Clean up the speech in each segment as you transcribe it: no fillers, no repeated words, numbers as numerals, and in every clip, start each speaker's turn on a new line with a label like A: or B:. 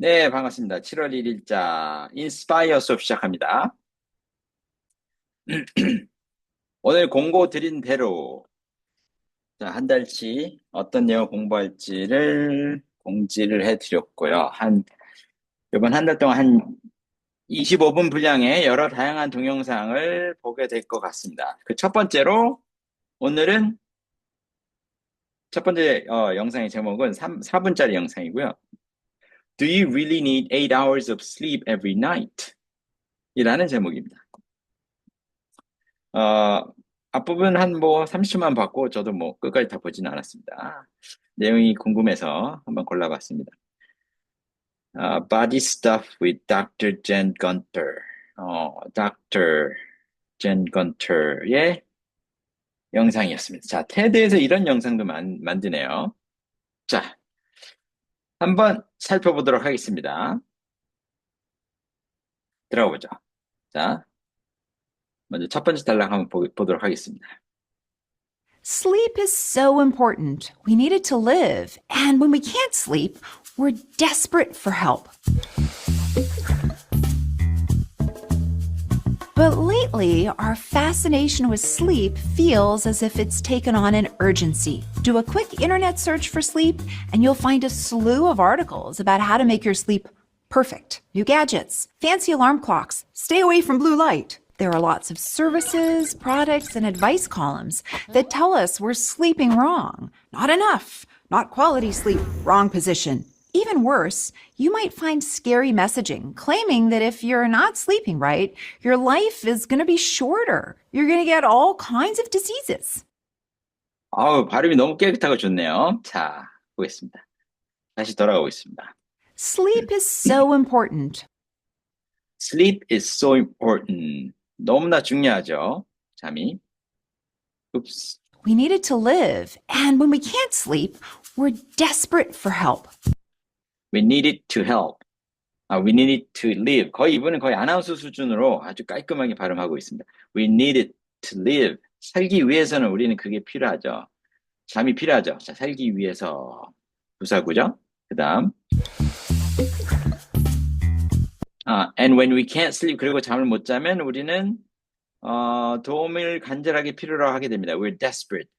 A: 네, 반갑습니다. 7월 1일자 인스파이어 수업 시작합니다. 오늘 공고 드린 대로 자, 한 달치 어떤 내용 공부할지를 공지를 해드렸고요. 이번 한 달 동안 한 25분 분량의 여러 다양한 동영상을 보게 될 것 같습니다. 그 첫 번째로 오늘은 첫 번째 영상의 제목은 4분짜리 영상이고요. Do you really need 8 hours of sleep every night? 이라는 제목입니다. 어, 앞부분 한 뭐 30초만 봤고 저도 뭐 끝까지 다 보지는 않았습니다. 내용이 궁금해서 한번 골라봤습니다. Body Stuff with Dr. Jen Gunter. Dr. Jen Gunter의 영상이었습니다. 자, 테드에서 이런 영상도 만드네요. 자, 한번 살펴보도록 하겠습니다. 들어가 보죠. 자, 먼저 첫 번째 단락 한번 보도록 하겠습니다.
B: Sleep is so important. We need it to live. And when we can't sleep, we're desperate for help. But lately, our fascination with sleep feels as if it's taken on an urgency. Do a quick internet search for sleep, and you'll find a slew of articles about how to make your sleep perfect. New gadgets, fancy alarm clocks, stay away from blue light. There are lots of services, products, and advice columns that tell us we're sleeping wrong. Not enough, not quality sleep, wrong position. Even worse, you might find scary messaging claiming that if you're not sleeping right, your life is going to be shorter. You're going to get all kinds of diseases.
A: 아우, 발음이 너무 깨끗하고 좋네요. 자, 보겠습니다. 다시 돌아가 보겠습니다.
B: Sleep is so important.
A: Sleep is so important. 너무나 중요하죠. 잠이. Oops.
B: We need it to live. And when we can't sleep, we're desperate for help.
A: We need it to help. We need it to live. 이분은 거의 아나운서 수준으로 아주 깔끔하게 발음하고 있습니다. We need it to live. 살기 위해서는 우리는 그게 필요하죠. 잠이 필요하죠. 자, 살기 위해서 부사구죠. 그 다음. And when we can't sleep, 그리고 잠을 못 자면 우리는 도움을 간절하게 필요로 하게 됩니다. We're desperate.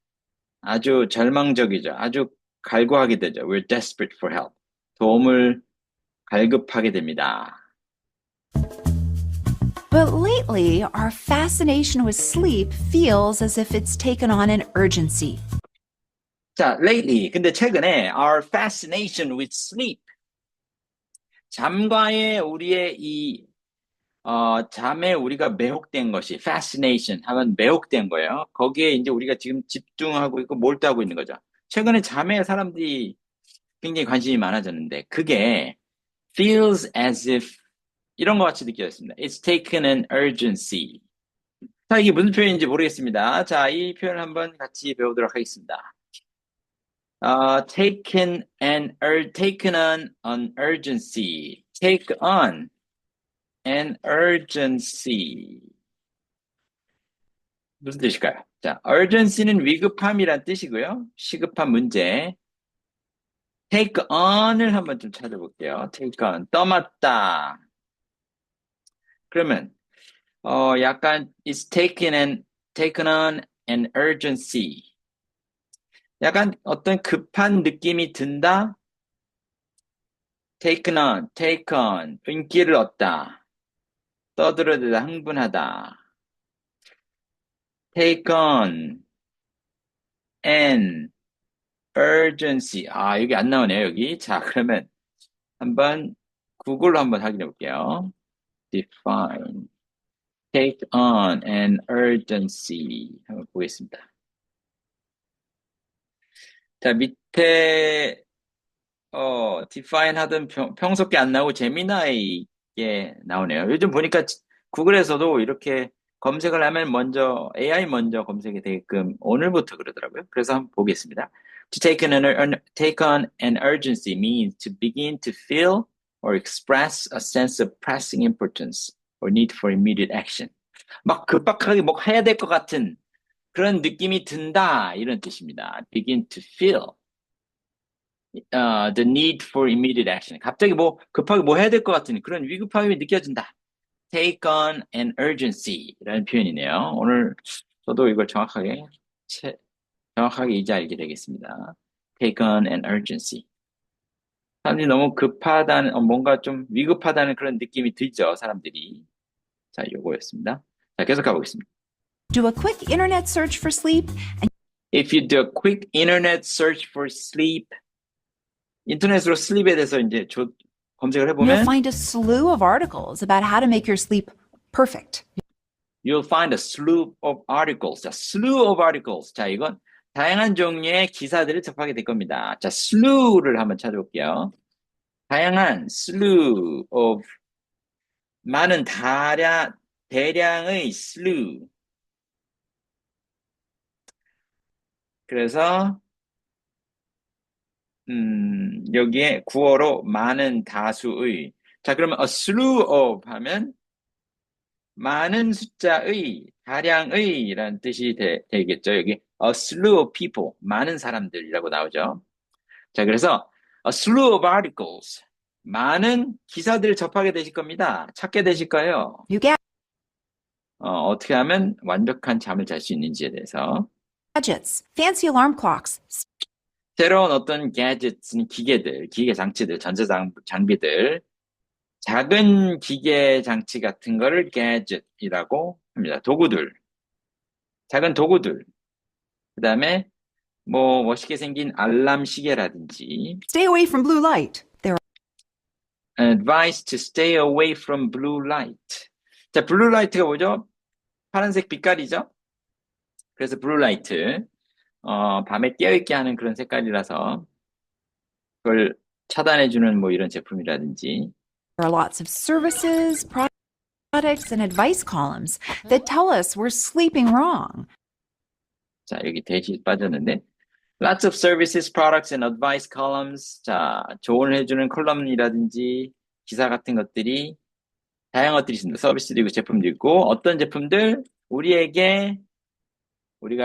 A: 아주 절망적이죠. 아주 갈구하게 되죠. We're desperate for help. 도움을 갈급하게 됩니다.
B: But lately, our fascination with sleep feels as if it's taken on an urgency.
A: 자, lately. 근데 최근에 our fascination with sleep. 잠과의 우리의 잠에 우리가 매혹된 것이 fascination 하면 매혹된 거예요. 거기에 이제 우리가 지금 집중하고 있고 몰두하고 있는 거죠. 최근에 잠에 사람들이 굉장히 관심이 많아졌는데 그게 feels as if 이런 것 같이 느껴졌습니다. It's taken an urgency. 자, 이게 무슨 표현인지 모르겠습니다. 자, 이 표현을 한번 같이 배우도록 하겠습니다. taken on an urgency. Take on an urgency. 무슨 뜻일까요? 자, urgency는 위급함이란 뜻이고요. 시급한 문제. take on을 한번 좀 찾아볼게요. take on. 떠맡다. 그러면, 약간, taken on an urgency. 약간 어떤 급한 느낌이 든다? take on. 인기를 얻다. 떠들어대다, 흥분하다. take on an urgency. 여기 안 나오네요, 여기. 자, 그러면 한번 구글로 한번 확인해 볼게요. define. take on an urgency. 한번 보겠습니다. 자, 밑에, define 하던 평소께 안 나오고 재미나이게 나오네요. 요즘 보니까 구글에서도 이렇게 검색을 하면 먼저, AI 먼저 검색이 되게끔 오늘부터 그러더라고요. 그래서 한번 보겠습니다. To take on an urgency means to begin to feel or express a sense of pressing importance or need for immediate action. 막 급박하게 뭐 해야 될 것 같은 그런 느낌이 든다. 이런 뜻입니다. begin to feel. the need for immediate action. 갑자기 뭐 급하게 뭐 해야 될 것 같은 그런 위급함이 느껴진다. Take on an urgency라는 표현이네요. 오늘 저도 이걸 정확하게 이제 알게 되겠습니다. Take on an urgency. 사람들이 너무 급하다는, 뭔가 좀 위급하다는 그런 느낌이 들죠, 사람들이. 자, 요거였습니다. 자, 계속 가보겠습니다.
B: Do a quick internet search for sleep, and
A: If you do a quick internet search for sleep, 인터넷으로 sleep에 대해서 이제 검색을
B: you'll
A: 해보면,
B: find a slew of articles about how to make your sleep perfect.
A: you'll find a slew of articles. 자, slew of articles. 자, 이건 다양한 종류의 기사들을 접하게 될 겁니다. 자, slew를 한번 찾아볼게요. 다양한 slew of 많은 대량의 slew. 그래서 여기에 구어로 많은 다수의. 자, 그러면 a slew of 하면 많은 숫자의, 다량의라는 뜻이 되겠죠. 여기 a slew of people, 많은 사람들이라고 나오죠. 자, 그래서 a slew of articles, 많은 기사들을 접하게 되실 겁니다. 찾게 되실 거예요.
B: New
A: 어떻게 하면 완벽한 잠을 잘 수 있는지에 대해서.
B: gadgets, fancy alarm clocks,
A: 새로운 어떤 gadgets는 기계 장치들, 장비들, 작은 기계 장치 같은 거를 gadget이라고 합니다. 도구들, 작은 도구들. 그 다음에 뭐 멋있게 생긴 알람 시계라든지,
B: stay away from blue light. There
A: advice to stay away from blue light. 자, 블루 라이트가 뭐죠? 파란색 빛깔이죠? 그래서 블루 라이트, 밤에 깨어있게 하는 그런 색깔이라서 그걸 차단해주는 뭐 이런 제품이라든지.
B: are lots of services, products, and advice columns that tell us we're sleeping wrong.
A: 자, 여기 대시 빠졌는데. Lots of services, products, and advice columns. 자, 조언을 해주는 컬럼이라든지 기사 같은 것들이 다양한 것들이 있습니다. 서비스도 있고 제품도 있고 어떤 제품들 우리가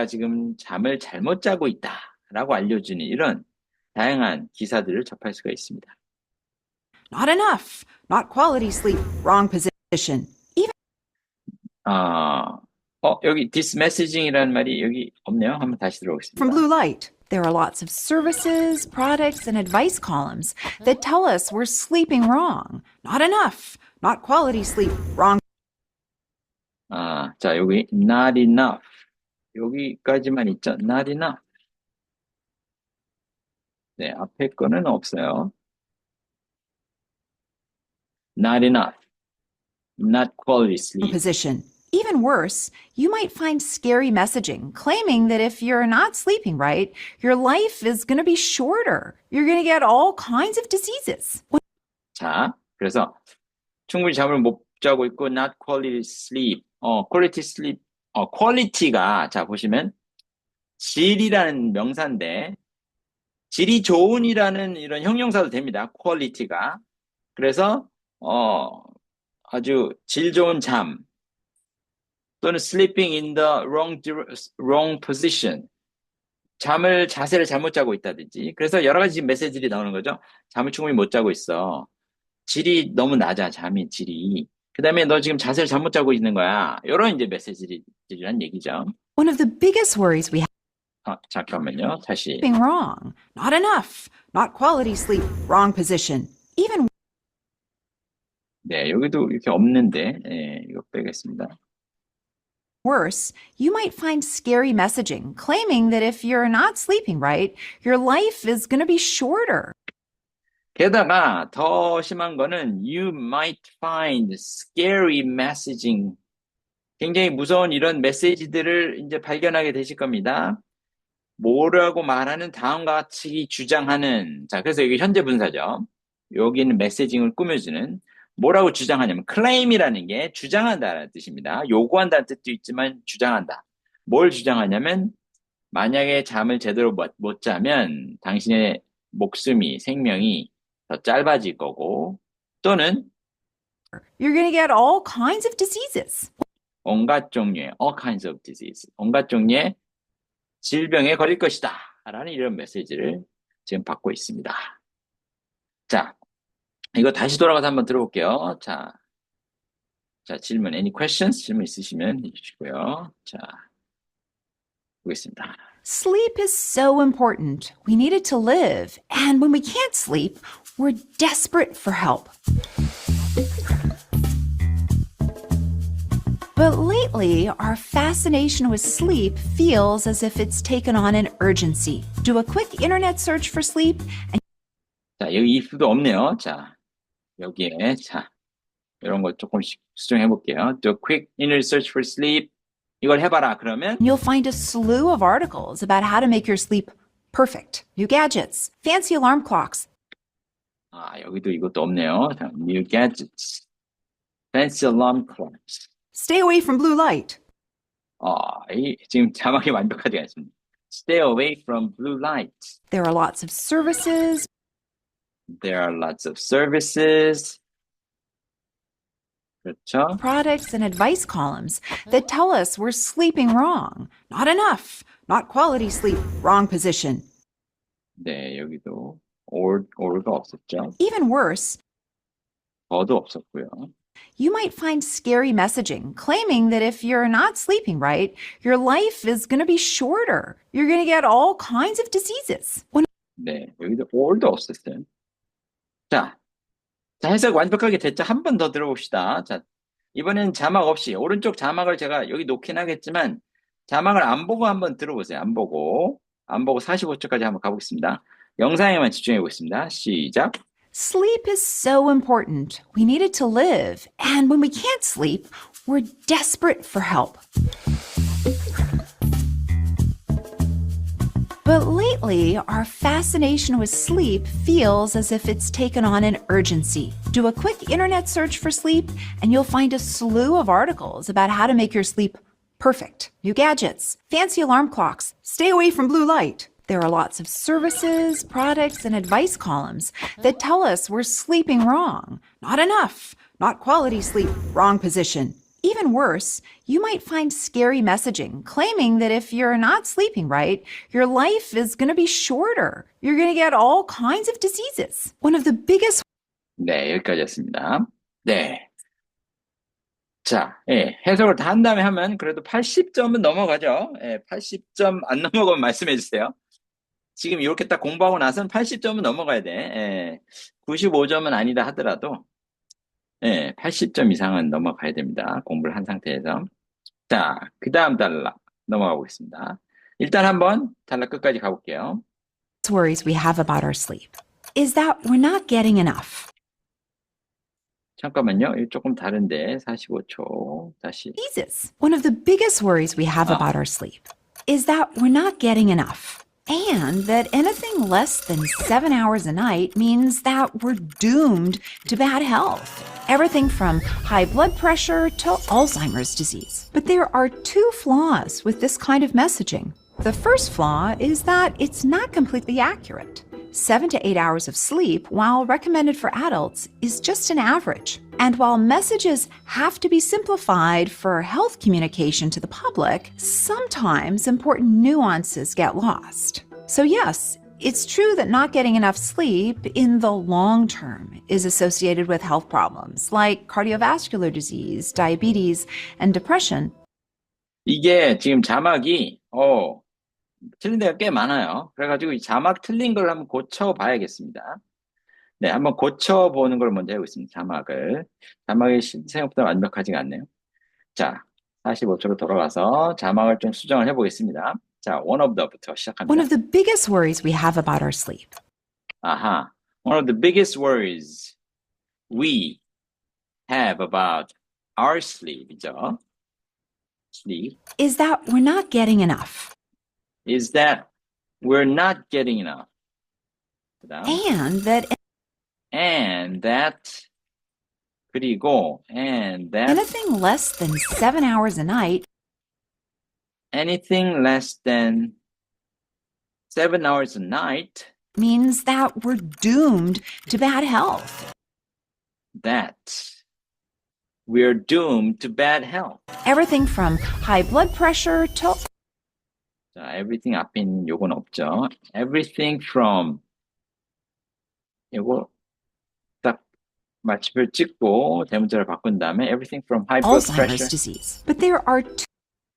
A: 지금 잠을 잘못 자고 있다라고 알려주는 이런 다양한 기사들을 접할 수가 있습니다.
B: Not enough, not quality sleep, wrong position. Even
A: 여기 this messaging이라는 말이 여기 없네요. 한번 다시 들어보겠습니다.
B: from blue light. There are lots of services, products, and advice columns that tell us we're sleeping wrong. Not enough, not quality sleep, wrong
A: 자, 여기 not enough. 여기까지만 있죠. not enough. 네, 앞에 거는 없어요. Not enough. Not quality sleep.
B: position. Even worse, you might find scary messaging claiming that if you're not sleeping right, your life is going to be shorter. You're going to get all kinds of diseases.
A: 자, 그래서 충분히 잠을 못 자고 있고 not quality sleep. quality sleep. quality가 자 보시면 질이라는 명사인데 질이 좋은이라는 이런 형용사도 됩니다. quality가. 그래서 아주 질 좋은 잠 또는 sleeping in the wrong position. 자세를 잘못 자고 있다든지. 그래서 여러 가지 메시지들이 나오는 거죠. 잠을 충분히 못 자고 있어. 질이 너무 낮아, 잠이 질이. 그 다음에 너 지금 자세를 잘못 자고 있는 거야. 이런 이제 메시지들이란 얘기죠.
B: One of the biggest worries we have
A: 잠깐만요. 다시.
B: is sleeping wrong. Not enough, not quality sleep, wrong position. Even
A: 네, 여기도 이렇게 없는데, 이거 빼겠습니다.
B: worse, you might find scary messaging claiming that if you're not sleeping right, your life is going to be shorter.
A: 게다가 더 심한 거는 you might find scary messaging. 굉장히 무서운 이런 메시지들을 이제 발견하게 되실 겁니다. 뭐라고 말하는 다음과 같이 주장하는. 자, 그래서 여기 현재 분사죠. 여기는 메시징을 꾸며주는. 뭐라고 주장하냐면 claim이라는 게 주장한다는 뜻입니다. 요구한다는 뜻도 있지만 주장한다. 뭘 주장하냐면 만약에 잠을 제대로 못 자면 당신의 생명이 더 짧아질 거고 또는
B: You're going to get all kinds of diseases.
A: 온갖 종류의 all kinds of disease, 온갖 종류의 질병에 걸릴 것이다 라는 이런 메시지를 지금 받고 있습니다. 자, 이거 다시 돌아가서 한번 들어볼게요. 자, 질문, any questions? 질문 있으시면 해주시고요. 자, 보겠습니다.
B: Sleep is so important. We need it to live. And when we can't sleep, we're desperate for help. But lately, our fascination with sleep feels as if it's taken on an urgency. Do a quick internet search for sleep, and
A: 자, 여기 if도 없네요. 자, 여기에, 자, 이런 거 조금씩 수정해 볼게요. Do a quick internet search for sleep. 이걸 해봐라. 그러면,
B: you'll find a slew of articles about how to make your sleep perfect. New gadgets, fancy alarm clocks,
A: 여기도 이것도 없네요. 자, new gadgets, fancy alarm clocks.
B: stay away from blue light.
A: 지금 자막이 완벽하지 않습니다. Stay away from blue light.
B: There are lots of services,
A: There are lots of services. 그렇죠?
B: products, and advice columns that tell us we're sleeping wrong. Not enough, not quality sleep, wrong position.
A: 네, 여기도 or가 없었죠.
B: Even worse,
A: 더도 없었고요.
B: you might find scary messaging claiming that if you're not sleeping right, your life is going to be shorter. You're going to get all kinds of diseases.
A: 네, 여기도 or도 없었어요. 자, 해석 완벽하게 됐죠? 한 번 더 들어봅시다. 자, 이번엔 자막 없이, 오른쪽 자막을 제가 여기 놓긴 하겠지만, 자막을 안 보고 한번 들어보세요. 안 보고 45초까지 한번 가보겠습니다. 영상에만 집중해 보겠습니다. 시작.
B: Sleep is so important. We need it to live. And when we can't sleep, we're desperate for help. But lately, our fascination with sleep feels as if it's taken on an urgency. Do a quick internet search for sleep, and you'll find a slew of articles about how to make your sleep perfect. New gadgets, fancy alarm clocks, stay away from blue light. There are lots of services, products, and advice columns that tell us we're sleeping wrong. Not enough, not quality sleep, wrong position. Even worse, you might find scary messaging claiming that if you're not sleeping right, your life is going to be shorter. You're going to get all kinds of diseases. One of the biggest
A: 네, 여기까지였습니다. 네. 자, 해석을 다 한 다음에 하면 그래도 80점은 넘어가죠. 80점 안 넘어가면 말씀해 주세요. 지금 이렇게 딱 공부하고 나서는 80점은 넘어가야 돼. 95점은 아니다 하더라도 80점 이상은 넘어가야 됩니다. 공부를 한 상태에서. 자, 그 다음 단락 넘어가 보겠습니다. 일단 한번 단락 끝까지 가볼게요.
B: worries we have about our sleep is that we're not getting enough.
A: 잠깐만요. 이거 조금 다른데 45초 다시.
B: Jesus. One of the biggest worries we have about our sleep is that we're not getting enough. And that anything less than 7 hours a night means that we're doomed to bad health. Everything from high blood pressure to Alzheimer's disease. But there are two flaws with this kind of messaging. The first flaw is that it's not completely accurate. 7 to 8 hours of sleep, while recommended for adults, is just an average. And while messages have to be simplified for health communication to the public, sometimes important nuances get lost. So, yes, it's true that not getting enough sleep in the long term is associated with health problems like cardiovascular disease, diabetes, and depression.
A: 이게 지금 자막이 틀린 데가 꽤 많아요. 그래가지고 이 자막 틀린 걸 한번 고쳐봐야겠습니다. 네, 한번 고쳐보는 걸 먼저 해보겠습니다. 자막이 생각보다 완벽하지가 않네요. 자, 45초로 돌아가서 자막을 좀 수정을 해보겠습니다. 자, one of the부터 시작합니다.
B: One of the biggest worries we have about our sleep.
A: One of the biggest worries we have about our sleep이죠. Sleep.
B: Is that we're not getting enough.
A: Is that we're not getting enough. 그다음.
B: And that
A: 그리고
B: anything less than 7 hours a night
A: anything less than 7 hours a night
B: means that we're doomed to bad health.
A: That we're doomed to bad health.
B: Everything from high blood pressure to
A: 자, everything 앞에 있는 요건 없죠. Everything from 이거 딱 마침표 찍고 대문자를 바꾼 다음에 everything from high blood
B: Alzheimer's
A: pressure.
B: disease. But there are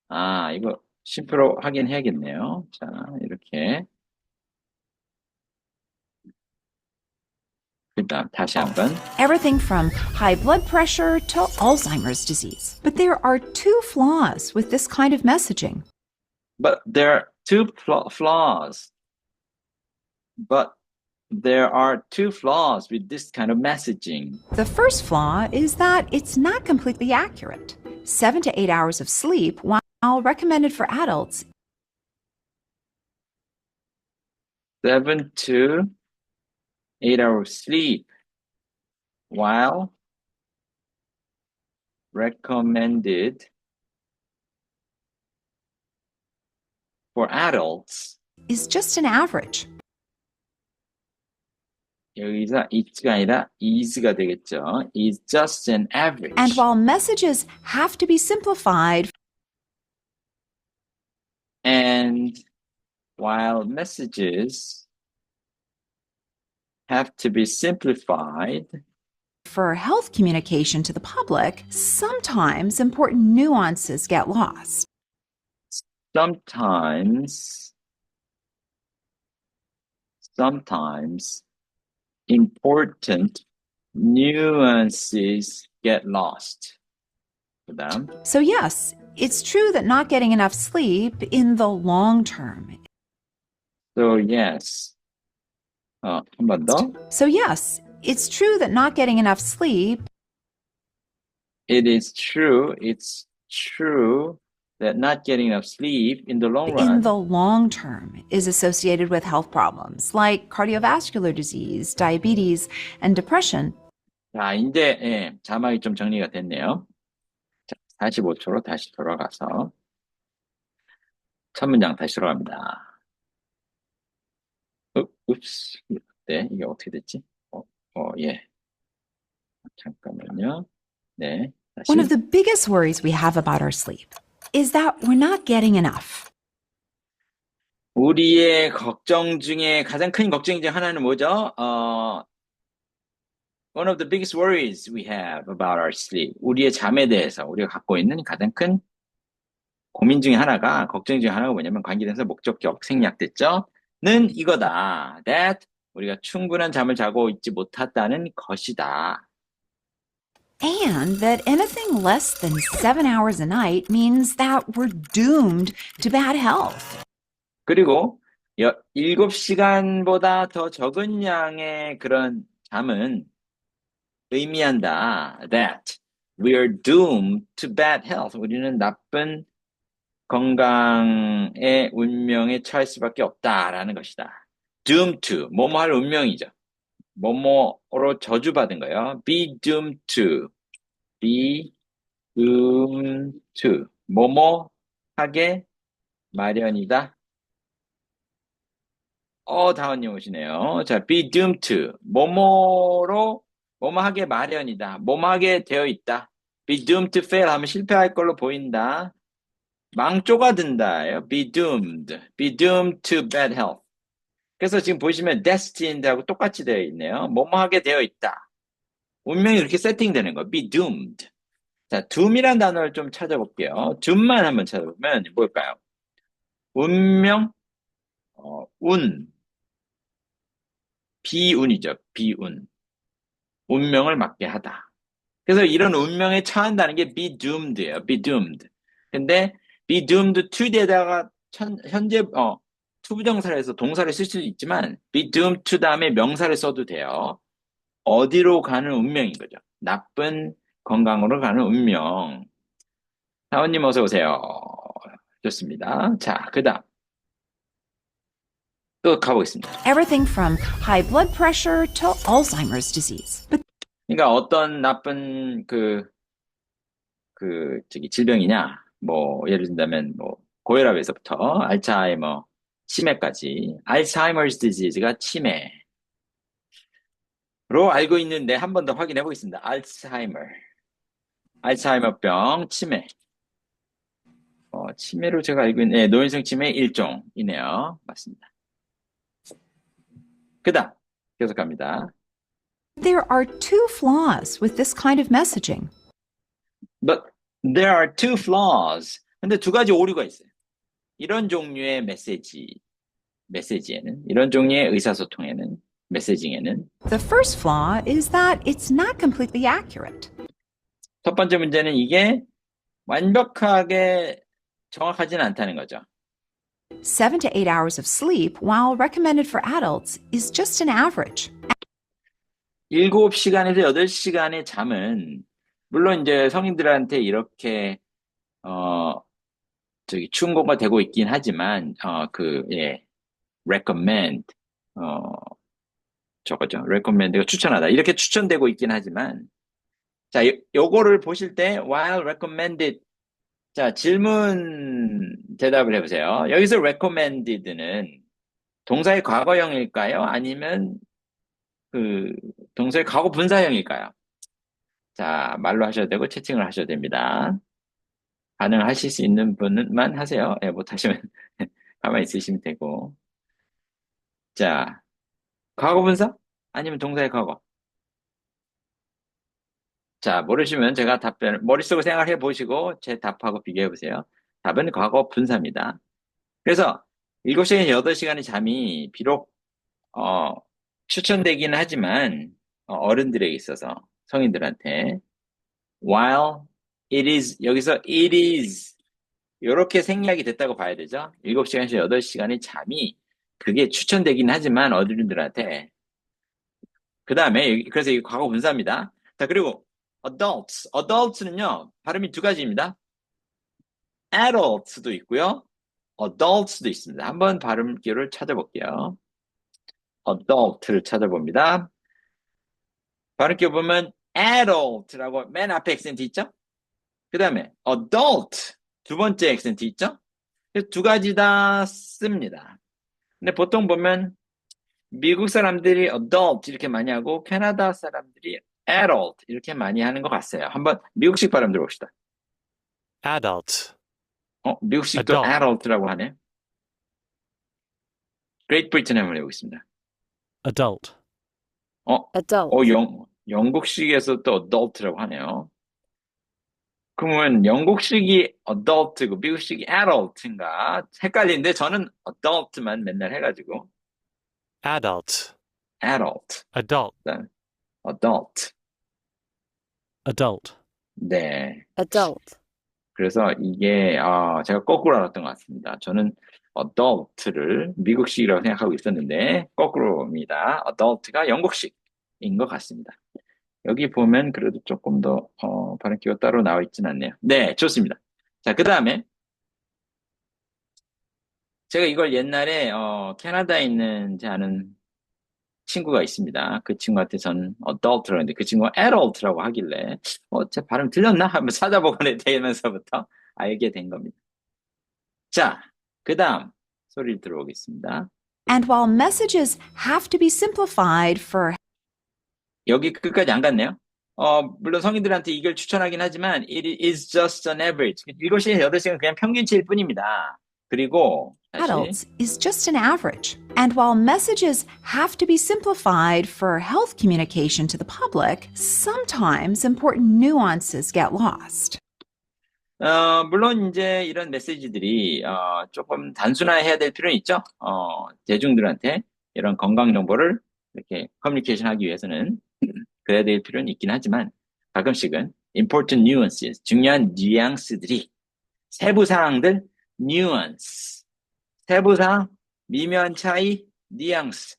A: 아, 이거 심표로 하긴 해야겠네요. 자, 이렇게. 그다음 다시 한번.
B: everything from high blood pressure to Alzheimer's disease. But there are two flaws with this kind of messaging.
A: But there are two flaws. But there are two flaws with this kind of messaging.
B: The first flaw is that it's not completely accurate. 7 to 8 hours of sleep, while recommended for adults,
A: 7 to 8 hours sleep, while recommended for adults.
B: is just an average.
A: 여기서 it가 아니라 is가 되겠죠. is just an average.
B: And while messages have to be simplified
A: And while messages have to be simplified,
B: for health communication to the public, sometimes important nuances get lost.
A: sometimes important nuances get lost. 그다음.
B: So, yes, it's true that not getting enough sleep in the long term.
A: So yes. 한 번 더.
B: So, yes, it's true that not getting enough sleep
A: It's true that not getting enough sleep in the long run.
B: in the long term is associated with health problems like cardiovascular disease, diabetes, and depression.
A: 자, 이제 자막이 좀 정리가 됐네요. 자, 45초로 다시 돌아가서 첫 문장 다시 돌아갑니다. 읍스. 네, 이게 어떻게 됐지? 예. 잠깐만요. 네, 다시.
B: One of the biggest worries we have about our sleep is that we're not getting enough.
A: 우리의 걱정 중에 가장 큰 걱정 중 하나는 뭐죠? One of the biggest worries we have about our sleep. 우리의 잠에 대해서 우리가 갖고 있는 가장 큰 고민 중에 하나가, 걱정 중에 하나가 뭐냐면 관계대명사 목적격 생략됐죠? 는 이거다. That 우리가 충분한 잠을 자고 있지 못했다는 것이다.
B: And that anything less than 7 hours a night means that we're doomed to bad health.
A: 그리고 7시간보다 더 적은 양의 그런 잠은 의미한다. That we are doomed to bad health. 우리는 나쁜 건강의 운명에 처할 수밖에 없다라는 것이다. Doomed to, 뭐뭐 할 운명이죠. 뭐뭐로 저주받은 거예요. Be doomed to, be doomed to, 뭐뭐 하게 마련이다. 다원님 오시네요. 자, be doomed to, 뭐뭐로 뭐뭐 하게 마련이다. 뭐뭐 하게 되어 있다. be doomed to fail 하면 실패할 걸로 보인다. 망조가든다예요. be doomed to bad health. 그래서 지금 보시면 destined하고 똑같이 되어 있네요. 뭐뭐 하게 되어 있다. 운명이 그렇게 세팅되는 거. be doomed. 자, doom이란 단어를 좀 찾아볼게요. doom만 한번 찾아보면 뭘까요? 운명, 운, 비운이죠. 비운. 운명을 맞게 하다. 그래서 이런 운명에 처한다는 게 be doomed예요. be doomed. 근데 be doomed to 데다가 현재 투부정사를 해서 동사를 쓸 수도 있지만 be doomed to 다음에 명사를 써도 돼요. 어디로 가는 운명인 거죠. 나쁜 건강으로 가는 운명. 사원님 어서 오세요. 좋습니다. 자, 그다음 또 가보겠습니다.
B: Everything from high blood pressure to Alzheimer's disease. But
A: 그러니까 어떤 나쁜 질병이냐, 예를 든다면 고혈압에서부터 알츠하이머, 치매까지, 알츠하이머's 디지즈가 치매로 알고 있는데 한 번 더 확인해 보겠습니다. 알츠하이머병, 치매. 치매로 제가 알고 있는, 노인성 치매 일종이네요. 맞습니다. 그다음, 계속 갑니다.
B: There are two flaws with this kind of messaging.
A: But there are two flaws. 근데 두 가지 오류가 있어요. 이런 종류의 메시지에는, 이런 종류의 의사소통에는, 메시징에는
B: The first flaw is that it's not completely accurate.
A: 첫 번째 문제는 이게 완벽하게 정확하지는 않다는 거죠.
B: 7 to 8 hours of sleep, while recommended for adults, is just an average.
A: 7시간에서 8시간의 잠은 물론 이제 성인들한테 이렇게 충고가 되고 있긴 하지만 recommend 저거죠. recommend가 추천하다. 이렇게 추천되고 있긴 하지만 자, 요거를 보실 때 while recommended 자, 질문 대답을 해보세요. 여기서 recommended는 동사의 과거형일까요? 아니면 동사의 과거 분사형일까요? 자, 말로 하셔도 되고 채팅을 하셔도 됩니다. 반응하실 수 있는 분만 하세요. 예, 못하시면 가만히 있으시면 되고. 자, 과거 분사? 아니면 동사의 과거? 자, 모르시면 제가 머릿속으로 생각해 보시고 제 답하고 비교해 보세요. 답은 과거 분사입니다. 그래서 7시간, 8시간의 잠이 비록, 추천되기는 하지만, 어른들에게 있어서, 성인들한테, while it is, 여기서 it is, 요렇게 생략이 됐다고 봐야 되죠. 7시간에서 8시간의 잠이, 그게 추천되긴 하지만, 어른들한테, 그 다음에, 그래서 이게 과거 분사입니다. 자, 그리고, adults는요, 발음이 두 가지입니다. adults도 있고요. adults도 있습니다. 한번 발음 기호를 찾아볼게요. adult를 찾아봅니다. 발음 기호 보면 adult라고 맨 앞에 액센트 있죠? 그 다음에 adult 두 번째 액센트 있죠? 두 가지 다 씁니다. 근데 보통 보면 미국 사람들이 adult 이렇게 많이 하고 캐나다 사람들이 adult 이렇게 많이 하는 것 같아요. 한번 미국식 발음 들어봅시다.
C: adult,
A: 미국식도
C: adult,
A: adult라고 하네. Great Britain 한번 해보겠습니다.
C: adult,
D: adult,
A: 영국식에서 또 adult라고 하네요. 그러면 영국식이 adult고 미국식이 adult인가 헷갈리는데 저는 adult만 맨날 해가지고
C: adult,
A: adult,
C: adult,
A: adult.
C: adult,
A: 네.
D: adult,
A: 그래서 이게 제가 거꾸로 알았던 것 같습니다. 저는 adult를 미국식이라고 생각하고 있었는데 거꾸로입니다. adult가 영국식인 것 같습니다. 여기 보면 그래도 조금 더 발음기가 따로 나와 있진 않네요. 네, 좋습니다. 자, 그 다음에 제가 이걸 옛날에 캐나다에 있는 제 아는 친구가 있습니다. 그 친구한테 저는 adult라고 했는데 그 친구가 adult라고 하길래 제 발음 틀렸나? 하면 찾아보고 되면서부터 알게 된 겁니다. 자, 그 다음 소리를 들어보겠습니다.
B: And while messages have to be simplified for
A: 여기 끝까지 안 갔네요. 물론 성인들한테 이걸 추천하긴 하지만 it is just an average. 7시간, 8시간 그냥 평균치일 뿐입니다. 그리고 다시
B: adults is just an average. And while messages have to be simplified for health communication to the public, sometimes important nuances get lost.
A: 물론 이제 이런 메시지들이 조금 단순화해야 될 필요는 있죠. 대중들한테 이런 건강 정보를 이렇게 커뮤니케이션 하기 위해서는 그래야 될 필요는 있긴 하지만 가끔씩은 important nuances, 중요한 뉘앙스들이 세부 사항들, nuance, 세부 사항, 미묘한 차이, 뉘앙스,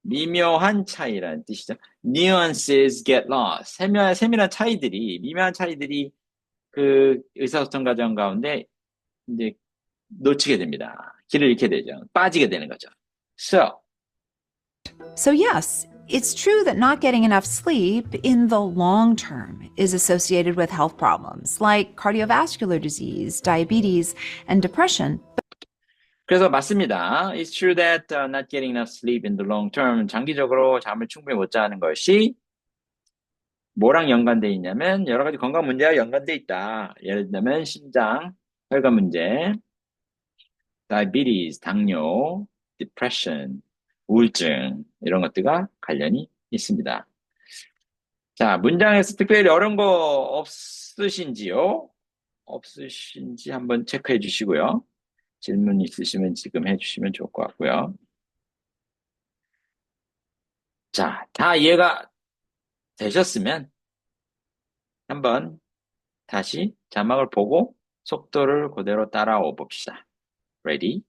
A: 미묘한 차이라는 뜻이죠. nuances get lost. 세밀한 차이들이, 미묘한 차이들이 그 의사소통 과정 가운데 이제 놓치게 됩니다. 길을 잃게 되죠. 빠지게 되는 거죠.
B: So, yes, it's true that not getting enough sleep in the long term is associated with health problems like cardiovascular disease, diabetes, and depression.
A: 그래서 맞습니다. It's true that not getting enough sleep in the long term, 장기적으로 잠을 충분히 못 자는 것이 뭐랑 연관돼 있냐면 여러 가지 건강 문제와 연관돼 있다. 예를 들면 심장, 혈관 문제, diabetes, 당뇨, depression, 우울증 이런 것들과 관련이 있습니다. 자, 문장에서 특별히 어려운 거 없으신지요? 없으신지 한번 체크해 주시고요. 질문 있으시면 지금 해주시면 좋을 것 같고요. 자, 다 이해가 되셨으면 한번 다시 자막을 보고 속도를 그대로 따라오 봅시다. Ready?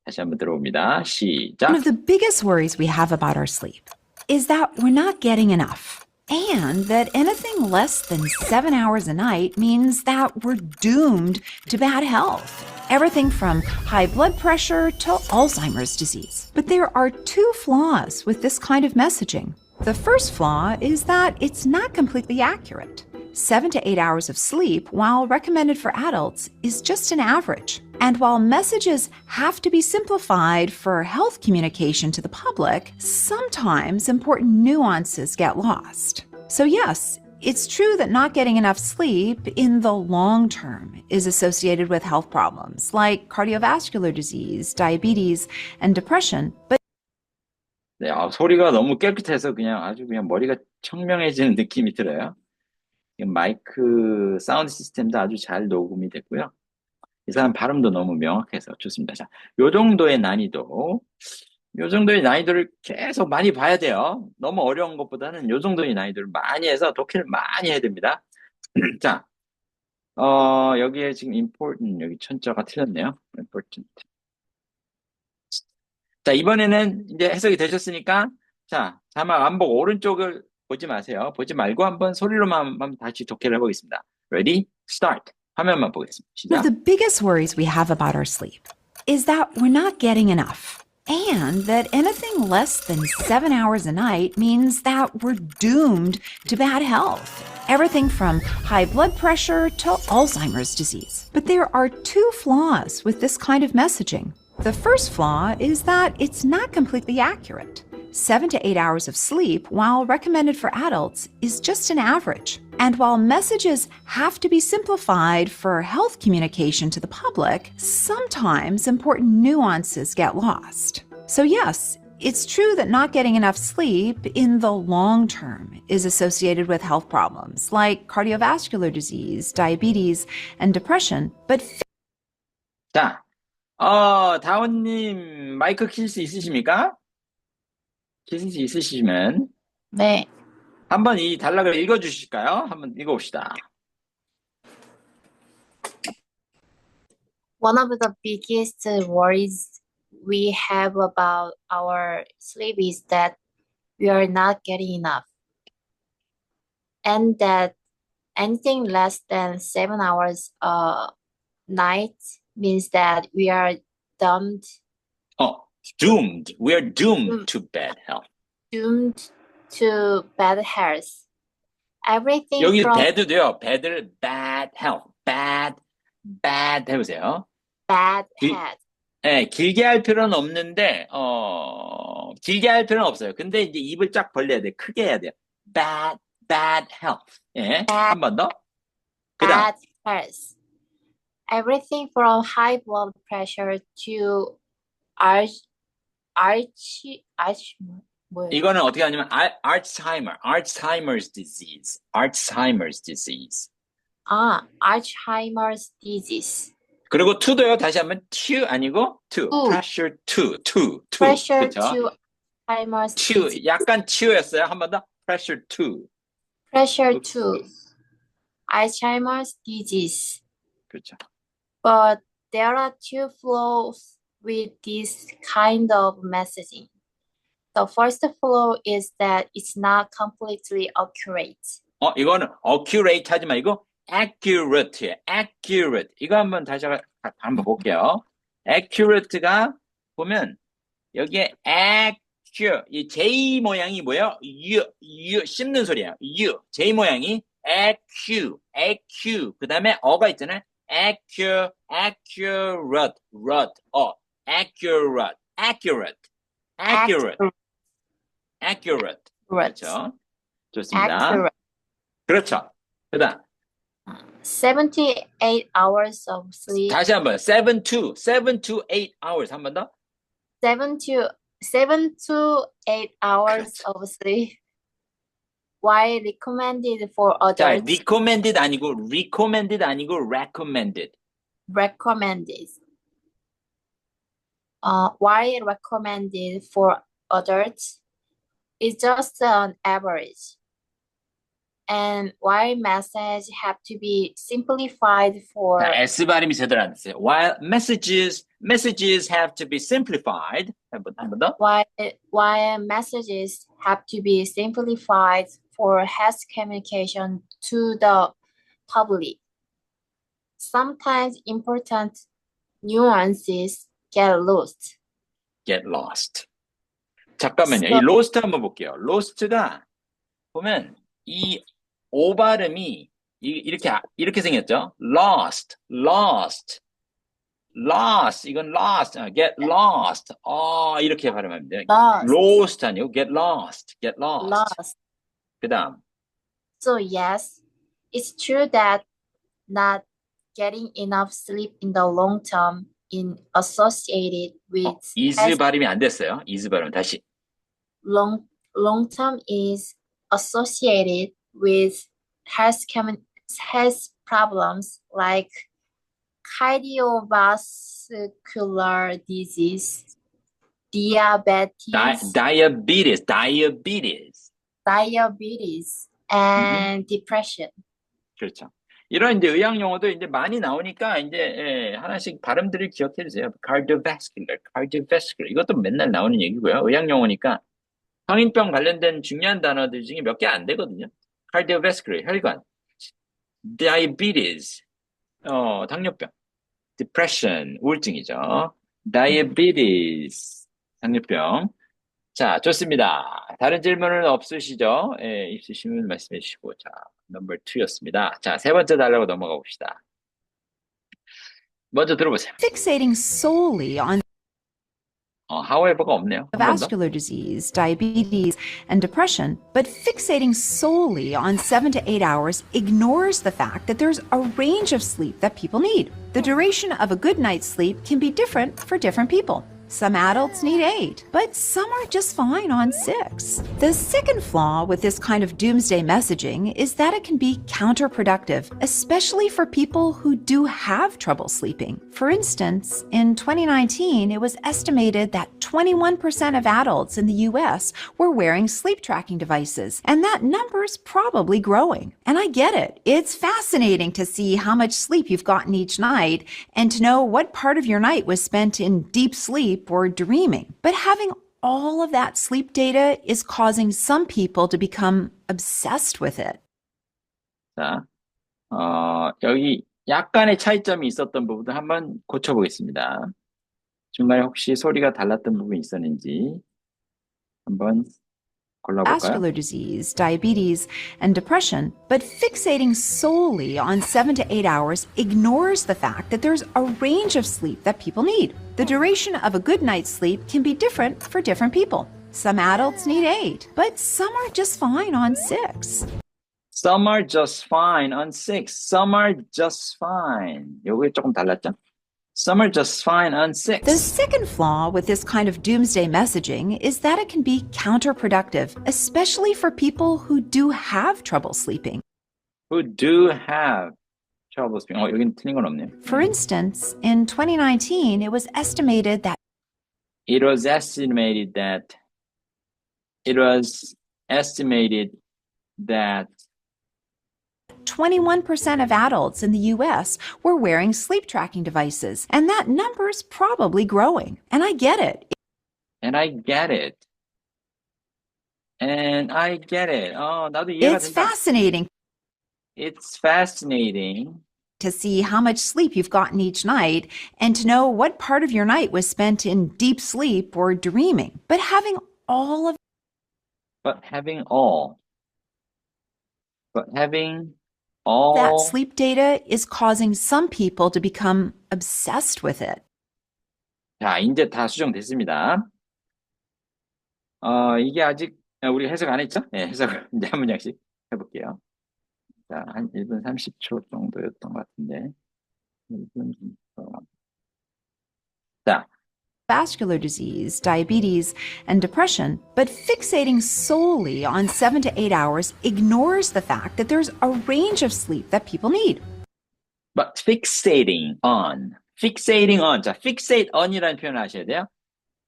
A: 다시 한번 들어봅니다.
B: One
A: 시작.
B: of the biggest worries we have about our sleep is that we're not getting enough, and that anything less than 7 hours a night means that we're doomed to bad health. Everything from high blood pressure to Alzheimer's disease. But there are two flaws with this kind of messaging. The first flaw is that it's not completely accurate. 7 to 8 hours of sleep, while recommended for adults, is just an average. And while messages have to be simplified for health communication to the public, sometimes important nuances get lost. So, yes, it's true that not getting enough sleep in the long term is associated with health problems like cardiovascular disease, diabetes, and depression, but
A: 네, 소리가 너무 깨끗해서 그냥 아주 그냥 머리가 청명해지는 느낌이 들어요. 마이크 사운드 시스템도 아주 잘 녹음이 됐고요. 이 사람 발음도 너무 명확해서 좋습니다. 자, 요 정도의 난이도를 계속 많이 봐야 돼요. 너무 어려운 것보다는 요 정도의 난이도를 많이 해서 독해를 많이 해야 됩니다. 자, 여기에 지금 important, 여기 천자가 틀렸네요. important. 자, 이번에는 이제 해석이 되셨으니까, 자, 자막 안 보고 오른쪽을 보지 마세요. 보지 말고 한번 소리로만 한번 다시 독해를 해보겠습니다. Ready? Start. 화면만 보겠습니다.
B: one of
A: 시작.
B: the biggest worries we have about our sleep is that we're not getting enough, and that anything less than 7 hours a night means that we're doomed to bad health. Everything from high blood pressure to Alzheimer's disease. But there are two flaws with this kind of messaging. The first flaw is that it's not completely accurate. 7 to 8 hours of sleep, while recommended for adults, is just an average. And while messages have to be simplified for health communication to the public, sometimes important nuances get lost. So, yes, it's true that not getting enough sleep in the long term is associated with health problems like cardiovascular disease, diabetes, and depression, but
A: 자, 다운님, 마이크 킬 수 있으십니까? 킬 수 있으시면,
D: 네.
A: 한번 이 단락을 읽어주실까요? 한번 읽어봅시다.
D: One of the biggest worries we have about our sleep is that we are not getting enough, and that anything less than 7 hours a night means that we are doomed
A: doomed. We are doomed to bad health.
D: doomed to bad health. Everything
A: 여기
D: from
A: bad도요. bad를 bad health. bad 해보세요.
D: bad
A: 기-
D: health.
A: 네, 길게 할 필요는 없는데, 길게 할 필요는 없어요. 근데 이제 입을 쫙 벌려야 돼. 크게 해야 돼요. bad health. 예, 한 번 더. 그 다음,
D: Bad health. Everything from high blood pressure to 뭐예요?
A: 이거는 어떻게 하냐면, Alzheimer's disease. Alzheimer's disease.
D: Alzheimer's disease.
A: 그리고 to도요, 다시 한번 to 아니고 to. pressure to.
D: Pressure
A: 그쵸?
D: to Alzheimer's
A: to,
D: disease.
A: 약간 to였어요. 한 번 더. pressure to.
D: Pressure to Alzheimer's disease.
A: 그렇죠.
D: But there are two flaws with this kind of messaging. The first flaw is that it's not completely accurate.
A: 이거는 accurate 하지 말고 accurate. 이거 한번 다시 한번 볼게요. accurate가 보면 여기에 이 J 모양이 뭐예요? U 씹는 소리예요. J 모양이 그 다음에 어가 있잖아요. accurate, 그렇죠. 좋습니다.
D: Accurate.
A: 그렇죠. 그다음
D: 78 hours of sleep.
A: 다시 한번 7 to 8 hours 한 번 더.
D: 7 to 8 hours of sleep. why recommended for
A: 자,
D: adults?
A: recommended 아니고 recommended.
D: Recommended. Why recommended for adults is just an average. And why messages have to be simplified for
A: 자, S 발음이 제대로 안 됐어요. While messages have to be simplified. 한번 더.
D: why messages have to be simplified for health communication to the public. Sometimes important nuances get lost.
A: Get lost. 잠깐만요.
D: So-
A: 이 lost 한번 볼게요. lost가 보면 이 O 발음이 이렇게 생겼죠? lost. 이건 lost. get lost. 이렇게 발음하면 돼요.
D: Lost.
A: lost 아니고 get lost.
D: Lost.
A: 그다음
D: So yes, it's true that not getting enough sleep in the long term is associated with
A: is 발음이 안 됐어요. is 발음 다시.
D: long term is associated with health problems like cardiovascular disease, diabetes,
A: diabetes.
D: and depression.
A: 그렇죠. 이런 이제 의학 용어도 이제 많이 나오니까 이제 하나씩 발음들을 기억해 주세요. cardiovascular. 이것도 맨날 나오는 얘기고요. 의학 용어니까 성인병 관련된 중요한 단어들 중에 몇 개 안 되거든요. cardiovascular, 혈관. diabetes, 당뇨병. depression, 우울증이죠. diabetes, 당뇨병. 자, 좋습니다. 다른 질문은 없으시죠? 있으시면 말씀해 주시고. 자, 넘버 2였습니다. 자, 세 번째 달라고 넘어가 봅시다. 먼저 들어보세요.
B: Fixating solely on
A: however가 없네요. 한 번 더.
B: vascular disease, diabetes, and depression, but fixating solely on 7 to 8 hours ignores the fact that there's a range of sleep that people need. The duration of a good night's sleep can be different for different people. Some adults need 8, but some are just fine on 6. The second flaw with this kind of doomsday messaging is that it can be counterproductive, especially for people who do have trouble sleeping. For instance, in 2019, it was estimated that 21% of adults in the US were wearing sleep tracking devices, and that number's probably growing. And I get it. It's fascinating to see how much sleep you've gotten each night and to know what part of your night was spent in deep sleep or dreaming. But having all of that sleep data is causing some people to become obsessed with it.
A: 자, 여기 약간의 차이점이 있었던 부분도 한번 고쳐보겠습니다. 중간에 혹시 소리가 달랐던 부분이 있었는지 한번 골라볼까요?
B: Vascular disease, diabetes, and depression, but fixating solely on 7 to 8 hours ignores the fact that there's a range of sleep that people need. The duration of a good night's sleep can be different for different people. Some adults need 8, but some are just fine on 6.
A: Some are just fine on 6. Some are just fine. 요게 조금 달랐죠? Some are just fine on 6.
B: The second flaw with this kind of doomsday messaging is that it can be counterproductive, especially for people who do have trouble sleeping.
A: Who do have trouble sleeping. 여기는 틀린 건 없네요.
B: For instance, in 2019, it was estimated that
A: It was estimated that
B: 21% of adults in the US were wearing sleep tracking devices, and that number's probably growing. And I get it.
A: And I get it. 나도 이해가
B: It's
A: 된다.
B: fascinating
A: It's fascinating
B: to see how much sleep you've gotten each night and to know what part of your night was spent in deep sleep or dreaming. But having all of
A: having all
B: that sleep data is causing some people to become obsessed with it.
A: 자, 이제 다 수정됐습니다. 이게 아직 우리 해석 안 했죠? 네, 해석을 이제 한 문장씩 해볼게요. 자, 한 1분 30초 정도였던 것 같은데. 1분 30초. 자,
B: cardiovascular disease, diabetes, and depression, but fixating solely on 7 to 8 hours ignores the fact that there's a range of sleep that people need.
A: But fixating on. 자, fixate on이라는 표현을 하셔야 돼요.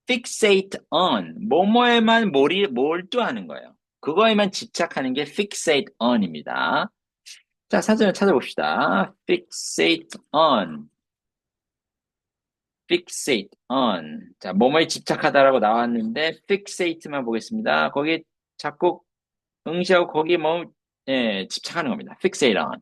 A: fixate on. 뭐뭐에만 몰두하는 거예요. 그거에만 집착하는 게 fixate on입니다. 자, 사전을 찾아봅시다. fixate on. fixate on. 자, 뭐뭐에 집착하다라고 나왔는데 fixate만 보겠습니다. 거기 자꾸 응시하고 거기 집착하는 겁니다. fixate on.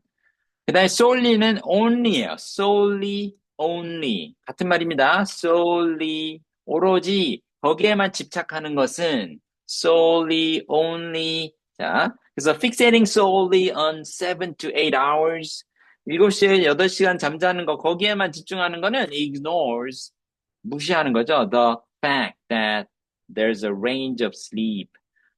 A: 그 다음에 solely는 only예요. solely, only. 같은 말입니다. solely, 오로지 거기에만 집착하는 것은 solely, only. 자, 그래서 fixating solely on 7 to 8 hours. 7시에 8시간 잠자는 거 거기에만 집중하는 거는 ignores. 무시하는 거죠. The fact that there's a range of sleep.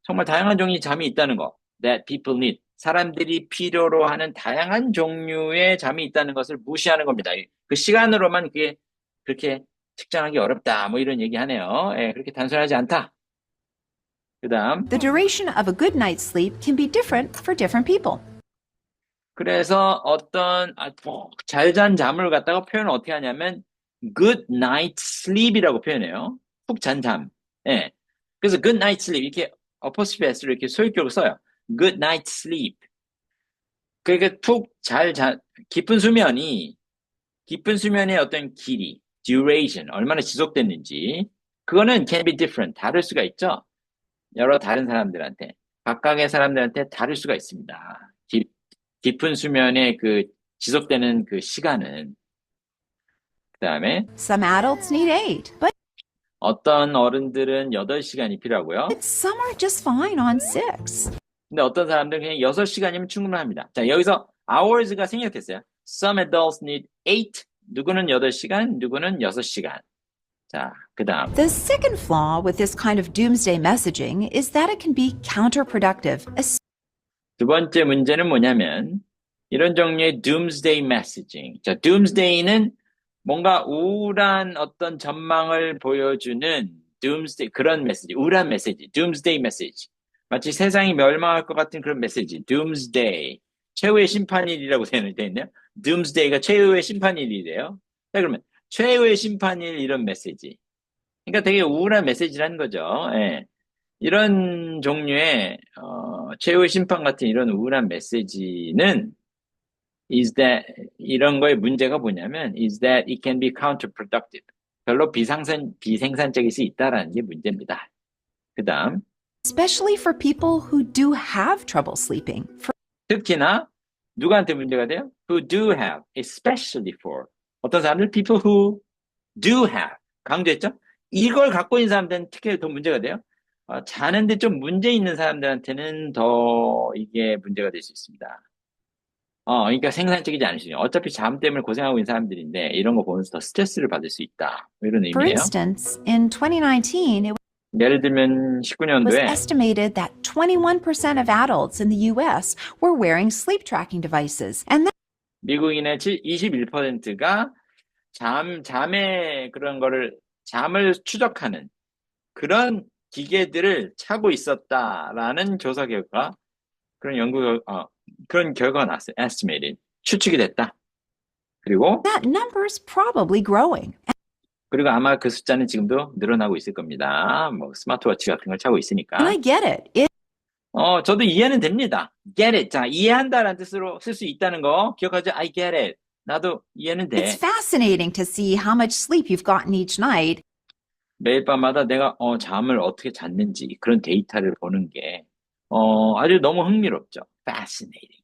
A: 정말 다양한 종류의 잠이 있다는 거. That people need. 사람들이 필요로 하는 다양한 종류의 잠이 있다는 것을 무시하는 겁니다. 그 시간으로만 그게 그렇게 측정하기 어렵다. 뭐 이런 얘기 하네요. 예, 그렇게 단순하지 않다. 그 다음.
B: The duration of a good night's sleep can be different for different people.
A: 그래서 어떤 잘 잔 잠을 갖다가 표현을 어떻게 하냐면 good night sleep이라고 표현해요. 푹 잔 잠. 예. 그래서 good night sleep 이렇게 어퍼스피 S로 이렇게 소유격을 써요. good night sleep. 그러니까 깊은 수면의 어떤 길이, duration, 얼마나 지속됐는지, 그거는 can be different, 다를 수가 있죠. 여러 다른 사람들한테, 각각의 사람들한테 다를 수가 있습니다. 깊은 수면의 그 지속되는 그 시간은. 그 다음에,
B: Some adults need 8, but
A: 어떤 어른들은 8시간이 필요하고요.
B: some are just fine on 6.
A: 근데 어떤 사람들은 그냥 6시간이면 충분합니다. 자, 여기서 hours가 생략됐어요. Some adults need 8. 누구는 8시간, 누구는 6시간. 자, 그 다음.
B: The second flaw with this kind of doomsday messaging is that it can be counterproductive,
A: 두 번째 문제는 뭐냐면 이런 종류의 doomsday messaging. 자, doomsday는 뭔가 우울한 어떤 전망을 보여주는 doomsday 그런 메시지, 우울한 메시지, doomsday message. 마치 세상이 멸망할 것 같은 그런 메시지, doomsday. 최후의 심판일이라고 되어 있네요. doomsday가 최후의 심판일이래요. 자, 그러면 최후의 심판일 이런 메시지. 그러니까 되게 우울한 메시지라는 거죠. 예. 이런 종류의 최후의 심판 같은 이런 우울한 메시지는 이런 거의 문제가 뭐냐면 is that it can be counterproductive. 별로 비생산적일 수 있다라는 게 문제입니다. 그 다음
B: especially for people who do have trouble sleeping.
A: 특히나 누구한테 문제가 돼요? Who do have, especially for 어떤 사람들 people who do have 강조했죠? 이걸 갖고 있는 사람들은 특히 더 문제가 돼요. 자는데 좀 문제 있는 사람들한테는 더 이게 문제가 될 수 있습니다. 그러니까 생산적이지 않을 수 있어요. 어차피 잠 때문에 고생하고 있는 사람들인데 이런 거 보면서 더 스트레스를 받을 수 있다. 이런
B: For
A: 의미예요.
B: instance, in 2019, it
A: 예를 들면
B: was
A: 19년도에
B: estimated that 21% of adults in the US were wearing sleep tracking devices, and
A: 미국인의 21%가 잠의 그런 거를 잠을 추적하는 그런 기계들을 차고 있었다라는 조사 결과 그런 결과가 나왔어요. estimated. 추측이 됐다. 그리고
B: that number is probably growing.
A: 아마 그 숫자는 지금도 늘어나고 있을 겁니다. 뭐 스마트워치 같은 걸 차고 있으니까.
B: And I get it.
A: 저도 이해는 됩니다. get it. 자, 이해한다라는 뜻으로 쓸 수 있다는 거 기억하죠? I get it. 나도 이해는 돼.
B: It's fascinating to see how much sleep you've gotten each night.
A: 매일 밤마다 내가 잠을 어떻게 잤는지 그런 데이터를 보는 게 아주 너무 흥미롭죠. fascinating.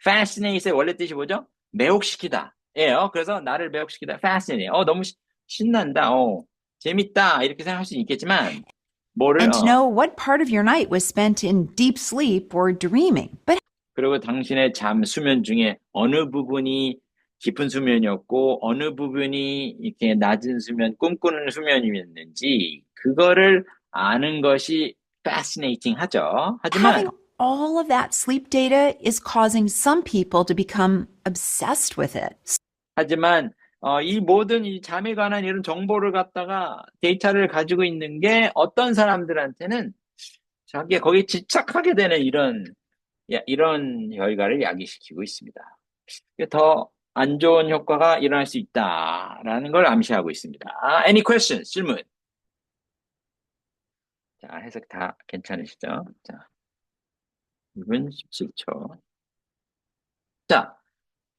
A: fascinate의 원래 뜻이 뭐죠? 매혹시키다. 예요. 그래서 나를 매혹시키다. fascinating. 너무 신난다. 재밌다. 이렇게 생각할 수 있겠지만 뭐를
B: And to know what part of your night was spent in deep sleep or dreaming. But
A: 그리고 당신의 수면 중에 어느 부분이 깊은 수면이었고 어느 부분이 이렇게 낮은 수면, 꿈꾸는 수면이었는지 그거를 아는 것이 fascinating 하죠. 하지만
B: having all of that sleep data is causing some people to become obsessed with it.
A: 하지만 이 모든 이 잠에 관한 이런 정보를 갖다가 데이터를 가지고 있는 게 어떤 사람들한테는 자기가 거기에 집착하게 되는 이런 결과를 야기시키고 있습니다. 더 안 좋은 효과가 일어날 수 있다라는 걸 암시하고 있습니다. Any questions? 질문. 자, 해석 다 괜찮으시죠? 자, 2분 17초. 자,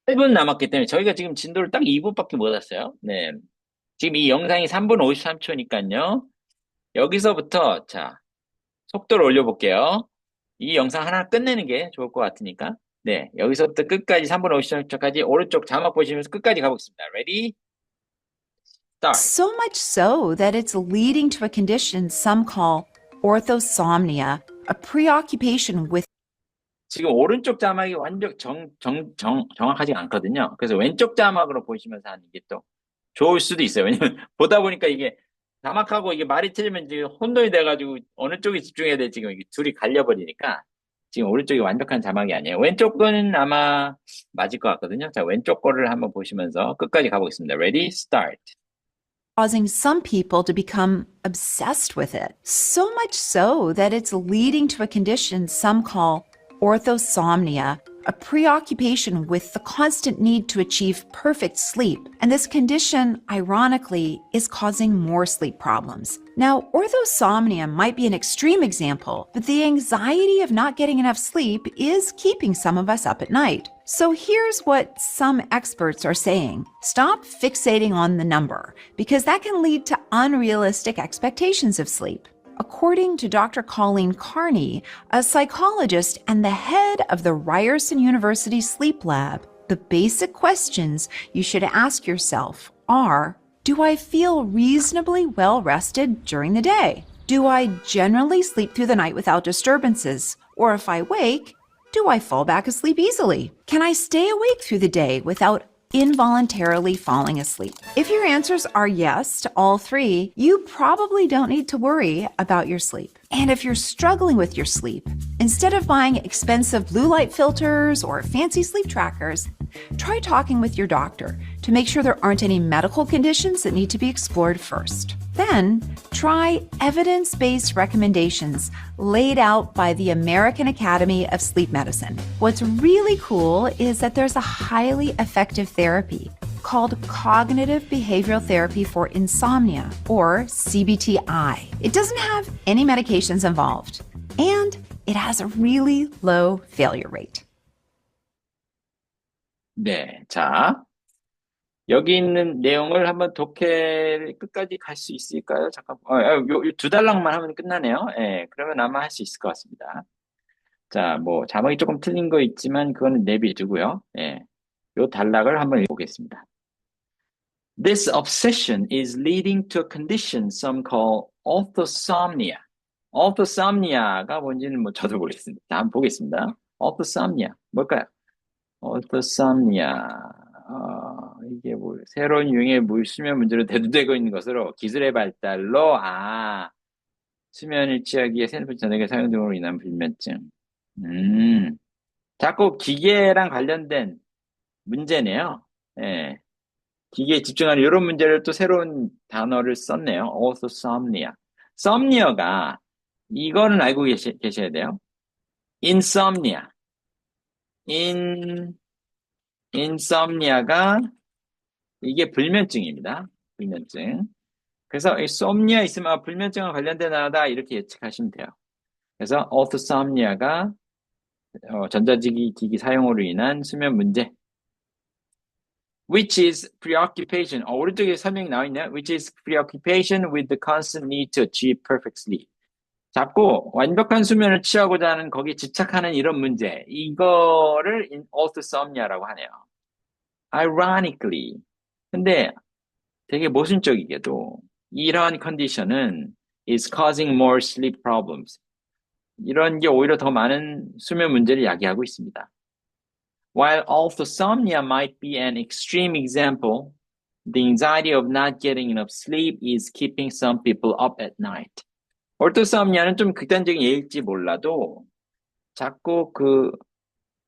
A: 8분 남았기 때문에 저희가 지금 진도를 딱 2분밖에 못 왔어요. 네. 지금 이 영상이 3분 53초니까요. 여기서부터, 자, 속도를 올려볼게요. 이 영상 하나 끝내는 게 좋을 것 같으니까. 네. 여기서부터 끝까지 3분 53초까지 오른쪽 자막 보시면서 끝까지 가보겠습니다. Ready? Start.
B: So much so that it's leading to a condition some call orthosomnia, a preoccupation with
A: 지금 오른쪽 자막이 완전 정확하지 않거든요. 그래서 왼쪽 자막으로 보시면서 하는 게 또 좋을 수도 있어요. 왜냐면 보다 보니까 이게 자막하고 이게 말이 틀리면 지금 혼돈이 돼가지고 어느 쪽에 집중해야 될지 지금 이게 둘이 갈려버리니까 지금 오른쪽이 완벽한 자막이 아니에요. 왼쪽 거는 아마 맞을 것 같거든요. 자, 왼쪽 거를 한번 보시면서 끝까지 가보겠습니다. Ready? Start.
B: causing some people to become obsessed with it. So much so that it's leading to a condition some call orthosomnia, a preoccupation with the constant need to achieve perfect sleep. And this condition, ironically, is causing more sleep problems. Now, orthosomnia might be an extreme example, but the anxiety of not getting enough sleep is keeping some of us up at night. So here's what some experts are saying. Stop fixating on the number, because that can lead to unrealistic expectations of sleep. According to Dr. Colleen Carney, a psychologist and the head of the Ryerson University Sleep Lab, the basic questions you should ask yourself are, do I feel reasonably well rested during the day? Do I generally sleep through the night without disturbances? Or if I wake, do I fall back asleep easily? Can I stay awake through the day without involuntarily falling asleep? If your answers are yes to all three, you probably don't need to worry about your sleep. And if you're struggling with your sleep, instead of buying expensive blue light filters or fancy sleep trackers, try talking with your doctor to make sure there aren't any medical conditions that need to be explored first. Then, try evidence-based recommendations laid out by the American Academy of Sleep Medicine. What's really cool is that there's a highly effective therapy called Cognitive Behavioral Therapy for Insomnia, or CBTI. It doesn't have any medications involved, and it has a really low failure rate.
A: 네. 자, 여기 있는 내용을 한번 독해 끝까지 갈 수 있을까요? 잠깐, 두 달락만 하면 끝나네요. 예, 그러면 아마 할 수 있을 것 같습니다. 자, 뭐, 자막이 조금 틀린 거 있지만, 그거는 내비두고요. 예, 요 단락을 한번 읽어보겠습니다. This obsession is leading to a condition some call orthosomnia. orthosomnia가 뭔지는 뭐 저도 모르겠습니다. 자, 한번 보겠습니다. orthosomnia, 뭘까요? orthosomnia. 이게 뭐, 새로운 유형의 수면 문제로 대두되고 있는 것으로 기술의 발달로, 수면을 취하기 위해 핸드폰 전화기 사용 등으로 인한 불면증. 자꾸 기계랑 관련된 문제네요. 예. 기계에 집중하는 이런 문제를 또 새로운 단어를 썼네요. orthosomnia. somnia가, 이거는 알고 계셔야 돼요. insomnia. insomnia가 이게 불면증입니다. 불면증. 그래서 이 somnia 있으면 불면증과 관련된 단어다 이렇게 예측하시면 돼요. 그래서 orthosomnia가 전자기기 사용으로 인한 수면 문제. Which is preoccupation. 오른쪽에 설명이 나와 있네요. Which is preoccupation with the constant need to achieve perfect sleep. 자꾸 완벽한 수면을 취하고자 하는 거기에 집착하는 이런 문제. 이거를 orthosomnia라고 하네요. Ironically. 근데 되게 모순적이게도 이러한 컨디션은 is causing more sleep problems. 이런 게 오히려 더 많은 수면 문제를 야기하고 있습니다. While orthosomnia might be an extreme example, the anxiety of not getting enough sleep is keeping some people up at night. orthosomnia는 좀 극단적인 예일지 몰라도 자꾸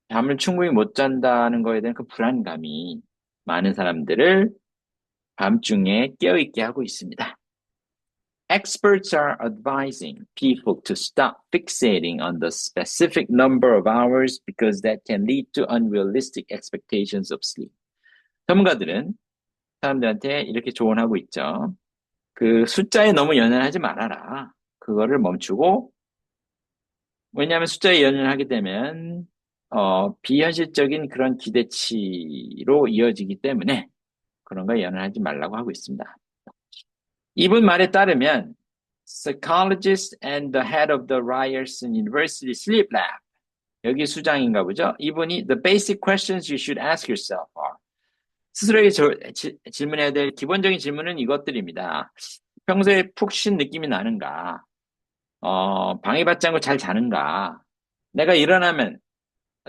A: 잠을 충분히 못 잔다는 거에 대한 그 불안감이 많은 사람들을 밤중에 깨어있게 하고 있습니다. Experts are advising people to stop fixating on the specific number of hours because that can lead to unrealistic expectations of sleep. 전문가들은 사람들한테 이렇게 조언하고 있죠. 그 숫자에 너무 연연하지 말아라. 그거를 멈추고, 왜냐하면 숫자에 연연하게 되면 비현실적인 그런 기대치로 이어지기 때문에 그런 거에 연연하지 말라고 하고 있습니다. 이분 말에 따르면 psychologist and the head of the Ryerson University Sleep Lab, 여기 수장인가 보죠. 이분이 the basic questions you should ask yourself are, 스스로에게 질문해야 될 기본적인 질문은 이것들입니다. 평소에 푹 쉰 느낌이 나는가? 방해받지 않고 잘 자는가? 내가 일어나면,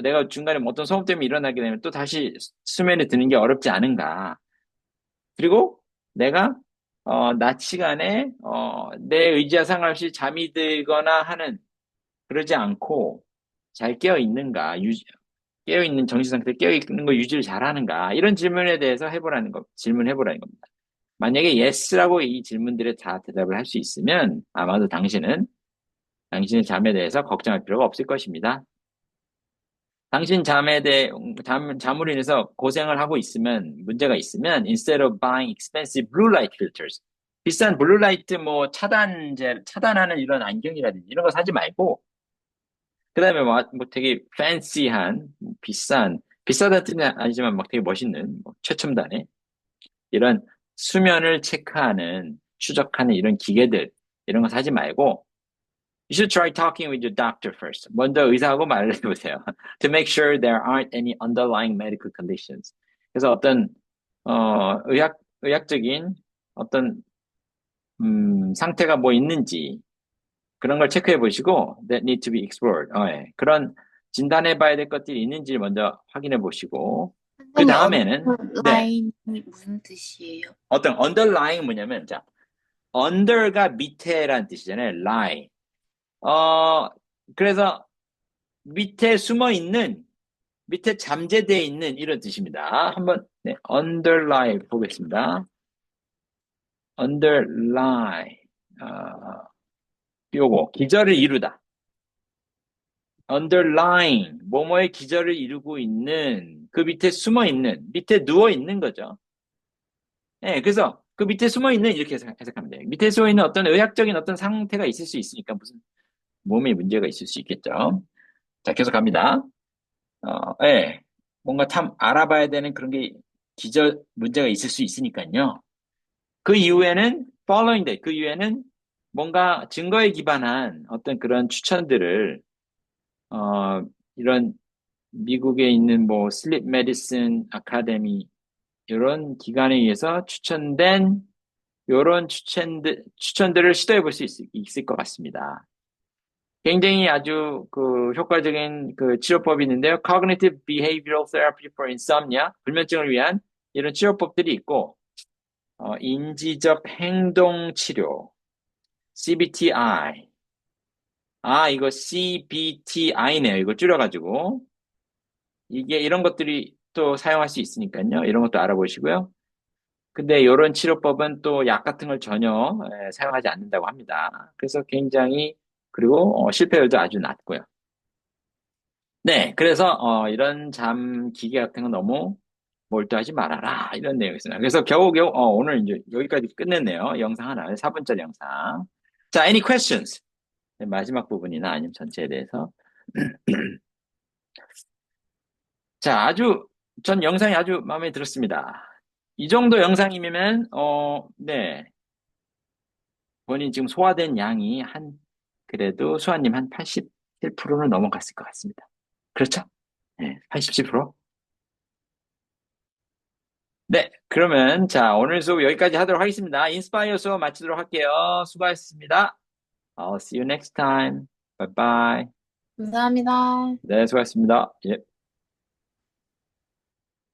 A: 내가 중간에 어떤 소음 때문에 일어나게 되면 또 다시 수면에 드는 게 어렵지 않은가? 그리고 내가 낮 시간에 내 의지와 상관없이 잠이 들거나 하는, 그러지 않고 잘 깨어 있는가, 깨어 있는 정신 상태, 깨어 있는 거 유지를 잘 하는가, 이런 질문에 대해서 질문해보라는 겁니다. 만약에 yes라고 이 질문들에 다 대답을 할 수 있으면 아마도 당신의 잠에 대해서 걱정할 필요가 없을 것입니다. 당신 잠으로 인해서 고생을 하고 있으면, 문제가 있으면, instead of buying expensive blue light filters, 비싼 블루라이트 차단하는 이런 안경이라든지 이런 거 사지 말고, 그 다음에 뭐 되게 fancy한, 비싸다는 뜻은 아니지만 막 되게 멋있는, 최첨단의 이런 수면을 체크하는, 추적하는 이런 기계들, 이런 거 사지 말고, You should try talking with your doctor first. 먼저 의사하고 말을 해보세요. To make sure there aren't any underlying medical conditions. 그래서 어떤 의학적인 어떤 상태가 뭐 있는지 그런 걸 체크해 보시고 that need to be explored. 예. 그런 진단해 봐야 될 것들이 있는지 먼저 확인해 보시고 그 다음에는
D: 라인이 무슨 뜻이에요?
A: 어떤 underlying 뭐냐면 자 under가 밑에란 뜻이잖아요. lie. 그래서 밑에 숨어 있는, 밑에 잠재되어 있는 이런 뜻입니다. 한번, 네, underlie 보겠습니다. underlie, 요거, 기저를 이루다. underlying, 뭐뭐의 기저를 이루고 있는, 그 밑에 숨어 있는, 밑에 누워 있는 거죠. 네, 그래서 그 밑에 숨어 있는, 이렇게 해석하면 돼요. 밑에 숨어 있는 어떤 의학적인 어떤 상태가 있을 수 있으니까 무슨 몸에 문제가 있을 수 있겠죠. 자, 계속 갑니다. 예. 뭔가 참 알아봐야 되는 그런 게 문제가 있을 수 있으니까요. 그 이후에는 following that, 그 이후에는 뭔가 증거에 기반한 어떤 그런 추천들을 이런 미국에 있는 뭐 슬립 메디슨 아카데미 이런 기관에 의해서 추천된 이런 추천들을 시도해 볼 수 있을 것 같습니다. 굉장히 아주 그 효과적인 그 치료법이 있는데요. Cognitive Behavioral Therapy for Insomnia, 불면증을 위한 이런 치료법들이 있고, 인지적 행동 치료, CBTI. 이거 CBTI네요. 이거 줄여가지고. 이게 이런 것들이 또 사용할 수 있으니까요. 이런 것도 알아보시고요. 근데 이런 치료법은 또 약 같은 걸 전혀 사용하지 않는다고 합니다. 그래서 굉장히, 그리고 실패율도 아주 낮고요. 네, 그래서 이런 잠 기계 같은 거 너무 몰두하지 말아라 이런 내용이었습니다. 그래서 겨우겨우 오늘 이제 여기까지 끝냈네요. 영상 하나, 4분짜리 영상. 자, any questions? 네, 마지막 부분이나 아니면 전체에 대해서. 자, 전 영상이 아주 마음에 들었습니다. 이 정도 영상이면 네, 본인 지금 소화된 양이 그래도 수아님 한 87%는 넘어갔을 것 같습니다. 그렇죠? 네, 87%? 네, 그러면 자, 오늘 수업 여기까지 하도록 하겠습니다. 인스파이어 수업 마치도록 할게요. 수고하셨습니다. I'll see you next time. Bye bye.
D: 감사합니다.
A: 네, 수고하셨습니다. 예.